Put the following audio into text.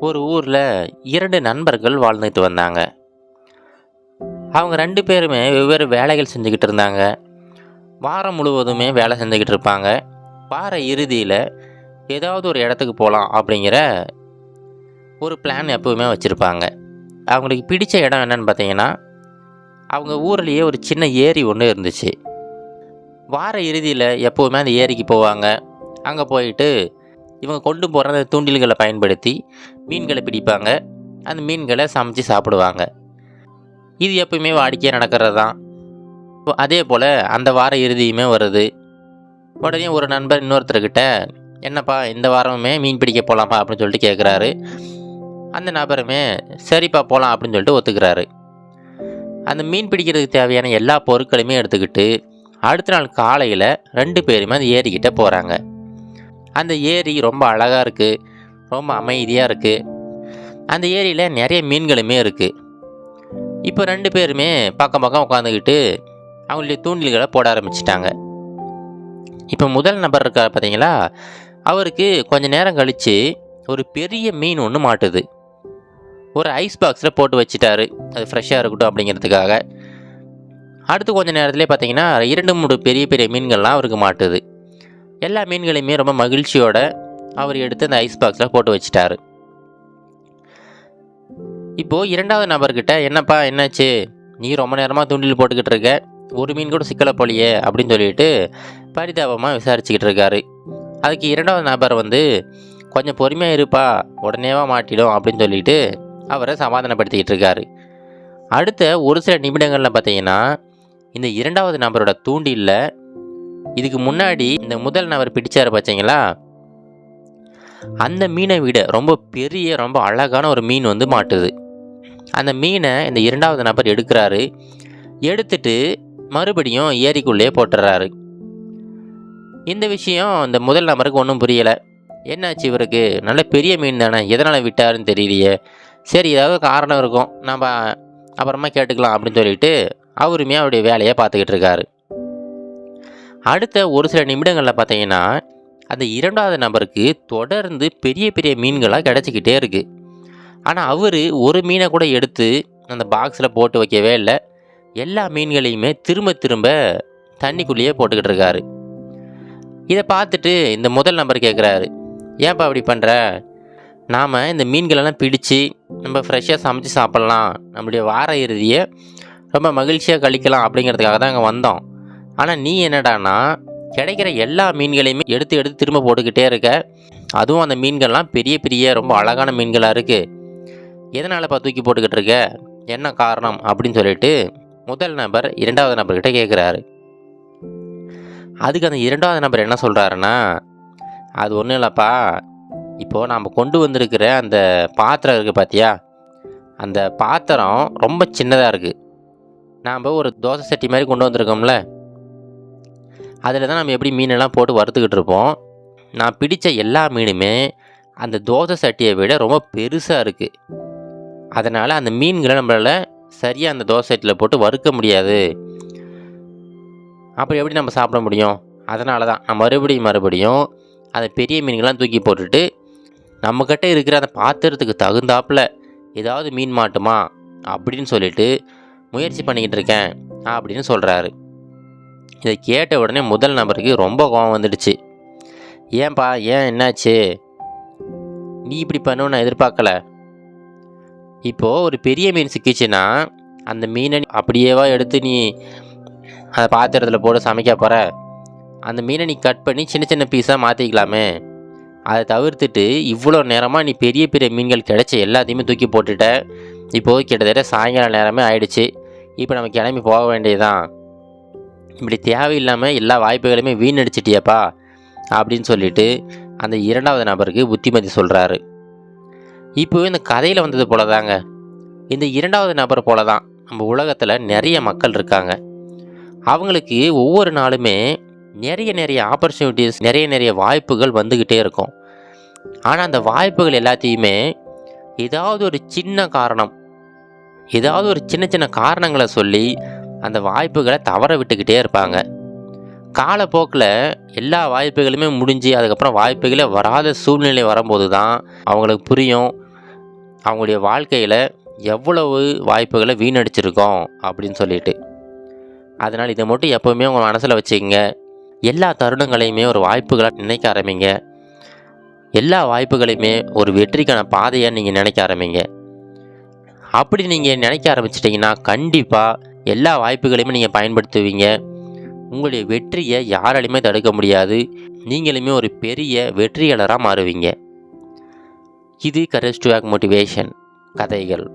ஒரு ஊரில் 2 நண்பர்கள் வாழ்ந்துட்டு வந்தாங்க. அவங்க 2 பேருமே வெவ்வேறு வேலைகள் செஞ்சுக்கிட்டு இருந்தாங்க. வாரம் முழுவதுமே வேலை செஞ்சுக்கிட்டு இருப்பாங்க. வார இறுதியில் ஏதாவது ஒரு இடத்துக்கு போகலாம் அப்படிங்கிற ஒரு பிளான் எப்பவுமே வச்சுருப்பாங்க. அவங்களுக்கு பிடிச்ச இடம் என்னன்னு பார்த்தீங்கன்னா, அவங்க ஊர்லேயே ஒரு சின்ன ஏரி ஒன்று இருந்துச்சு. வார இறுதியில் எப்போவுமே அந்த ஏரிக்கு போவாங்க. அங்கே போயிட்டு இவங்க கொண்டு போகிற அந்த தூண்டில்களை பயன்படுத்தி மீன்களை பிடிப்பாங்க. அந்த மீன்களை சமைச்சு சாப்பிடுவாங்க. இது எப்பவுமே வாடிக்கையாக நடக்கிறது தான். அதே போல் அந்த வார இறுதியுமே வருது. உடனே ஒரு நண்பர் இன்னொருத்தர்கிட்ட, என்னப்பா இந்த வாரமுமே மீன் பிடிக்க போகலாம்ப்பா அப்படின்னு சொல்லிட்டு கேட்குறாரு. அந்த நபருமே சரிப்பா போகலாம் அப்படின்னு சொல்லிட்டு ஒத்துக்கிறாரு. அந்த மீன் பிடிக்கிறதுக்கு தேவையான எல்லா பொருட்களையுமே எடுத்துக்கிட்டு அடுத்த நாள் காலையில் 2 பேருமே அந்த ஏரிக்கிட்ட போகிறாங்க. அந்த ஏரி ரொம்ப அழகாக இருக்குது, ரொம்ப அமைதியாக இருக்குது. அந்த ஏரியில் நிறைய மீன்களுமே இருக்குது. இப்போ 2 பேருமே பக்கம் பக்கம் உட்காந்துக்கிட்டு அவங்களுடைய தூண்டில்களை போட ஆரம்பிச்சிட்டாங்க. இப்போ முதல் நபர் இருக்கார் பார்த்தீங்களா, அவருக்கு கொஞ்ச நேரம் கழித்து ஒரு பெரிய மீன் ஒன்று மாட்டுது. ஒரு ஐஸ் பாக்ஸில் போட்டு வச்சுட்டாரு, அது ஃப்ரெஷ்ஷாக இருக்கட்டும் அப்படிங்கிறதுக்காக. அடுத்து கொஞ்சம் நேரத்துலேயே பார்த்தீங்கன்னா 2-3 பெரிய பெரிய மீன்கள்லாம் அவருக்கு மாட்டுது. எல்லா மீன்களையுமே ரொம்ப மகிழ்ச்சியோடு அவர் எடுத்து அந்த ஐஸ் பாக்ஸில் போட்டு வச்சுட்டாரு. இப்போது 2வது நபர்கிட்ட, என்னப்பா என்னாச்சு, நீ ரொம்ப நேரமாக தூண்டில் போட்டுக்கிட்டு இருக்க, ஒரு மீன் கூட சிக்கலை போலியே அப்படின்னு சொல்லிட்டு பரிதாபமாக விசாரிச்சுக்கிட்டு இருக்காரு. அதுக்கு 2வது நபர் கொஞ்சம் பொறுமையாக இருப்பா, உடனேவா மாட்டிடும் அப்படின்னு சொல்லிட்டு அவரை சமாதானப்படுத்திக்கிட்டு இருக்காரு. அடுத்த ஒரு சில நிமிடங்களில் பார்த்தீங்கன்னா, இந்த 2வது நபரோட தூண்டிலில் இதுக்கு முன்னாடி இந்த முதல் நபர் பிடிச்சார் பார்த்தீங்களா, அந்த மீனை விட ரொம்ப பெரிய ரொம்ப அழகான ஒரு மீன் மாட்டுது. அந்த மீனை இந்த 2வது நபர் எடுக்கிறாரு. எடுத்துட்டு மறுபடியும் ஏரிக்குள்ளேயே போட்டுறாரு. இந்த விஷயம் இந்த முதல் நபருக்கு ஒன்றும் புரியலை. என்னாச்சு இவருக்கு, நல்ல பெரிய மீன் தானே, எதனால் விட்டாருன்னு தெரியலையே, சரி ஏதாவது காரணம் இருக்கும், நம்ம அப்புறமா கேட்டுக்கலாம் அப்படின்னு சொல்லிட்டு அவருமே அவருடைய வேலையை பார்த்துக்கிட்டு இருக்காரு. அடுத்த ஒரு சில நிமிடங்களில் பார்த்தீங்கன்னா, அந்த 2வது நபருக்கு தொடர்ந்து பெரிய பெரிய மீன்களாக கிடச்சிக்கிட்டே இருக்குது. ஆனால் அவர் ஒரு மீனை கூட எடுத்து அந்த பாக்ஸில் போட்டு வைக்கவே இல்லை. எல்லா மீன்களையுமே திரும்ப திரும்ப தண்ணிக்குள்ளேயே போட்டுக்கிட்டு இருக்காரு. இதை பார்த்துட்டு இந்த முதல் நபர் கேட்குறாரு, ஏன்ப்பா அப்படி பண்ணுற, நாம் இந்த மீன்களெல்லாம் பிடிச்சி நம்ம ஃப்ரெஷ்ஷாக சமைச்சு சாப்பிட்லாம், நம்மளுடைய வார இறுதியை ரொம்ப மகிழ்ச்சியாக கழிக்கலாம் அப்படிங்கிறதுக்காக தான் அங்கே வந்தோம். ஆனால் நீ என்னடானா கிடைக்கிற எல்லா மீன்களையுமே எடுத்து எடுத்து திரும்ப போட்டுக்கிட்டே இருக்க, அதுவும் அந்த மீன்கள்லாம் பெரிய பெரிய ரொம்ப அழகான மீன்களாக இருக்குது, எதனாலப்பா தூக்கி போட்டுக்கிட்டு இருக்க, என்ன காரணம் அப்படின்னு சொல்லிட்டு முதல் நபர் 2வது நபர்கிட்ட கேட்குறாரு. அதுக்கு அந்த 2வது நபர் என்ன சொல்கிறாருன்னா, அது ஒன்றும் இல்லைப்பா, இப்போது நாம் கொண்டு வந்திருக்கிற அந்த பாத்திரம் இருக்குது பார்த்தியா, அந்த பாத்திரம் ரொம்ப சின்னதாக இருக்குது. நாம் ஒரு தோசை சட்டி மாதிரி கொண்டு வந்திருக்கோம்ல, அதில் தான் நம்ம எப்படி மீனெல்லாம் போட்டு வறுத்துக்கிட்டு இருப்போம். நான் பிடித்த எல்லா மீனுமே அந்த தோசை சட்டியை விட ரொம்ப பெருசாக இருக்குது. அதனால் அந்த மீன்களை நம்மளால் சரியாக அந்த தோசை சட்டியில் போட்டு வறுக்க முடியாது. அப்படி எப்படி நம்ம சாப்பிட முடியும்? அதனால தான் நான் மறுபடியும் அந்த பெரிய மீன்கள்லாம் தூக்கி போட்டுட்டு நம்மக்கிட்ட இருக்கிற அந்த பாத்திரத்துக்கு தகுந்தாப்பில் ஏதாவது மீன் மாட்டுமா அப்படின்னு சொல்லிட்டு முயற்சி பண்ணிக்கிட்டு இருக்கேன் அப்படின்னு சொல்கிறாரு. இதை கேட்ட உடனே முதல் நபருக்கு ரொம்ப கோபம் வந்துடுச்சு. ஏன்பா, ஏன் என்னாச்சு, நீ இப்படி பண்ணுன்னு நான் எதிர்பார்க்கல. இப்போது ஒரு பெரிய மீன் சிக்கிச்சுன்னா அந்த மீனை அப்படியேவா எடுத்து நீ அந்த பாத்திரத்தில் போட்டு சமைக்க போகிற, அந்த மீனை நீ கட் பண்ணி சின்ன சின்ன பீஸாக மாற்றிக்கலாமே. அதை தவிர்த்துட்டு இவ்வளோ நேரமாக நீ பெரிய பெரிய மீன்கள் கிடைச்ச எல்லாத்தையுமே தூக்கி போட்டுட்ட. இப்போது கிட்டத்தட்ட சாயங்கால நேரமே ஆயிடுச்சு, இப்போ நம்ம கிளம்பி போக வேண்டியதுதான். இப்படி தேவையில்லாமல் எல்லா வாய்ப்புகளையுமே வீணடிச்சிட்டியப்பா அப்படின்னு சொல்லிட்டு அந்த 2வது நபருக்கு புத்திமதி சொல்கிறாரு. இப்போ இந்த கதையில் வந்தது போல தாங்க, இந்த 2வது நபர் போல தான் நம்ம உலகத்தில் நிறைய மக்கள் இருக்காங்க. அவங்களுக்கு ஒவ்வொரு நாளுமே நிறைய ஆப்பர்ச்சுனிட்டிஸ், நிறைய வாய்ப்புகள் வந்துக்கிட்டே இருக்கும். ஆனால் அந்த வாய்ப்புகள் எல்லாத்தையுமே ஏதாவது ஒரு சின்ன காரணம், ஏதாவது ஒரு சின்ன காரணங்களை சொல்லி அந்த வாய்ப்புகளை தவற விட்டுக்கிட்டே இருப்பாங்க. காலப்போக்கில் எல்லா வாய்ப்புகளுமே முடிஞ்சு அதுக்கப்புறம் வாய்ப்புகளே வராத சூழ்நிலை வரும்போது தான் அவங்களுக்கு புரியும், அவங்களுடைய வாழ்க்கையில் எவ்வளவு வாய்ப்புகளை வீணடிச்சிருக்கோம் அப்படின்னு சொல்லிட்டு. அதனால் இதை மட்டும் எப்போவுமே உங்கள் மனசில் வச்சுக்கங்க. எல்லா தருணங்களையுமே ஒரு வாய்ப்புகளாக நினைக்க ஆரம்பிங்க. எல்லா வாய்ப்புகளையுமே ஒரு வெற்றிக்கான பாதையாக நீங்கள் நினைக்க ஆரம்பிங்க. அப்படி நீங்கள் நினைக்க ஆரம்பிச்சிட்டிங்கன்னா கண்டிப்பாக எல்லா வாய்ப்புகளையுமே நீங்கள் பயன்படுத்துவீங்க. உங்களுடைய வெற்றியை யாராலையுமே தடுக்க முடியாது. நீங்களுமே ஒரு பெரிய வெற்றியாளராக மாறுவீங்க. இது கரேஜ் டு ஆக்ட் மோட்டிவேஷன் கதைகள்.